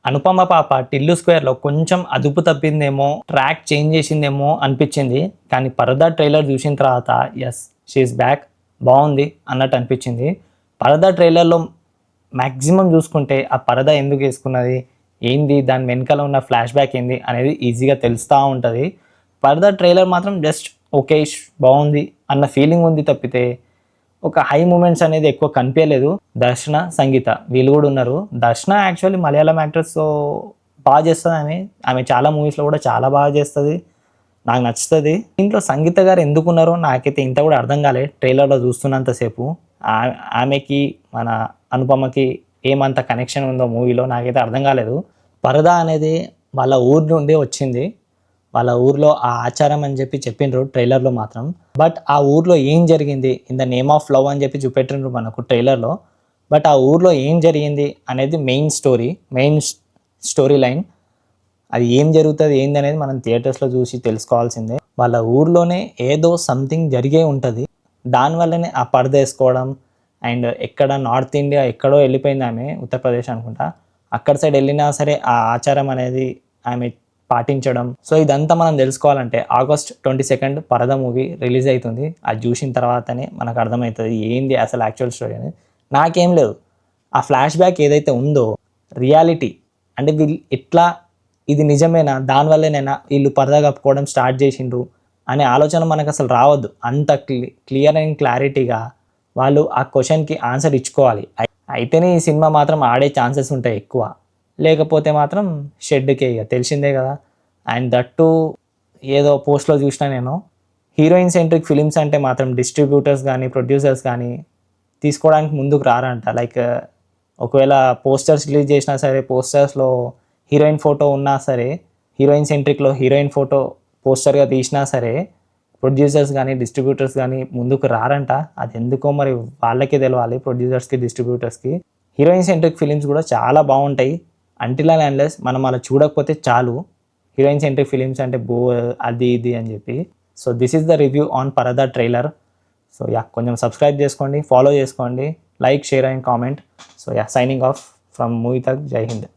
అనుపమ పాప టిల్లు స్క్వేర్లో కొంచెం అదుపు తప్పిందేమో, ట్రాక్ చేంజ్ చేసిందేమో అనిపించింది. కానీ పరదా ట్రైలర్ చూసిన తర్వాత ఎస్ షీఈస్ బ్యాక్, బాగుంది అన్నట్టు అనిపించింది. పరదా ట్రైలర్లో మ్యాక్సిమం చూసుకుంటే ఆ పరదా ఎందుకు వేసుకున్నది ఏంది, దాని వెనకాల ఉన్న ఫ్లాష్ బ్యాక్ ఏంది అనేది ఈజీగా తెలుస్తూ ఉంటుంది. పరదా ట్రైలర్ మాత్రం జస్ట్ ఓకే బాగుంది అన్న ఫీలింగ్ ఉంది తప్పితే ఒక హై మూమెంట్స్ అనేది ఎక్కువ కనిపించలేదు. దర్శన, సంగీత వీళ్ళు కూడా ఉన్నారు. దర్శన యాక్చువల్లీ మలయాళం యాక్ట్రెస్తో బాగా చేస్తుంది. ఆమె చాలా మూవీస్లో కూడా చాలా బాగా చేస్తుంది, నాకు నచ్చుతుంది. దీంట్లో సంగీత గారు ఎందుకు ఉన్నారో నాకైతే ఇంత కూడా అర్థం కాలేదు ట్రైలర్లో చూస్తున్నంతసేపు. ఆమెకి మన అనుపమకి ఏమంత కనెక్షన్ ఉందో మూవీలో నాకైతే అర్థం కాలేదు. పరదా అనేది వాళ్ళ ఊరి నుండి వచ్చింది, వాళ్ళ ఊర్లో ఆ ఆచారం అని చెప్పి చెప్పిండ్రు ట్రైలర్లో మాత్రం. బట్ ఆ ఊర్లో ఏం జరిగింది in the name of love అని చెప్పి చూపెట్టిండ్రు మనకు ట్రైలర్లో. బట్ ఆ ఊర్లో ఏం జరిగింది అనేది మెయిన్ స్టోరీ లైన్. అది ఏం జరుగుతుంది ఏంది అనేది మనం థియేటర్స్లో చూసి తెలుసుకోవాల్సిందే. వాళ్ళ ఊర్లోనే ఏదో సంథింగ్ జరిగే ఉంటుంది, దానివల్లనే ఆ పరద వేసుకోవడం. అండ్ ఎక్కడ నార్త్ ఇండియా ఎక్కడో వెళ్ళిపోయింది ఆమె, ఉత్తరప్రదేశ్ అనుకుంటా, అక్కడ సైడ్ వెళ్ళినా సరే ఆ ఆచారం అనేది ఆమె పాటించడం. సో ఇదంతా మనం తెలుసుకోవాలంటే August 22 పరద మూవీ రిలీజ్ అవుతుంది. అది చూసిన తర్వాతనే మనకు అర్థమవుతుంది ఏంది అసలు యాక్చువల్ స్టోరీ అనేది. నాకేం లేదు, ఆ ఫ్లాష్ బ్యాక్ ఏదైతే ఉందో రియాలిటీ అంటే వీళ్ళు ఎట్లా, ఇది నిజమేనా, దానివల్లనేనా వీళ్ళు పరదా కప్పుకోవడం స్టార్ట్ చేసిండ్రు అనే ఆలోచన మనకు అసలు రావద్దు. అంత క్లియర్ అండ్ క్లారిటీగా వాళ్ళు ఆ క్వశ్చన్కి ఆన్సర్ ఇచ్చుకోవాలి. అయితేనే ఈ సినిమా మాత్రం ఆడే ఛాన్సెస్ ఉంటాయి ఎక్కువ, లేకపోతే మాత్రం షెడ్కే, ఇక తెలిసిందే కదా. అండ్ దట్టు ఏదో పోస్ట్లో చూసినా నేను, హీరోయిన్ సెంట్రిక్ ఫిలిమ్స్ అంటే మాత్రం డిస్ట్రిబ్యూటర్స్ కానీ ప్రొడ్యూసర్స్ కానీ తీసుకోవడానికి ముందుకు రారంట. లైక్ ఒకవేళ పోస్టర్స్ రిలీజ్ చేసినా సరే, పోస్టర్స్లో హీరోయిన్ ఫోటో ఉన్నా సరే, హీరోయిన్ సెంట్రిక్లో హీరోయిన్ ఫోటో పోస్టర్గా తీసినా సరే ప్రొడ్యూసర్స్ కానీ డిస్ట్రిబ్యూటర్స్ కానీ ముందుకు రారంట. అది ఎందుకో మరి వాళ్ళకే తెలవాలి, ప్రొడ్యూసర్స్కి డిస్ట్రిబ్యూటర్స్కి. హీరోయిన్ సెంట్రిక్ ఫిలిమ్స్ కూడా చాలా బాగుంటాయి అంటిల్ అండ్ అన్లెస్ మనం అలా చూడకపోతే చాలు. హీరోయిన్ సెంట్రిక్ ఫిలిమ్స్ అంటే అది ఇది అని చెప్పి. So this is the review on పరదా ట్రైలర్. సో కొంచెం సబ్స్క్రైబ్ చేసుకోండి, ఫాలో చేసుకోండి, like, share and comment. So signing off from movie తక్. జై హింద్.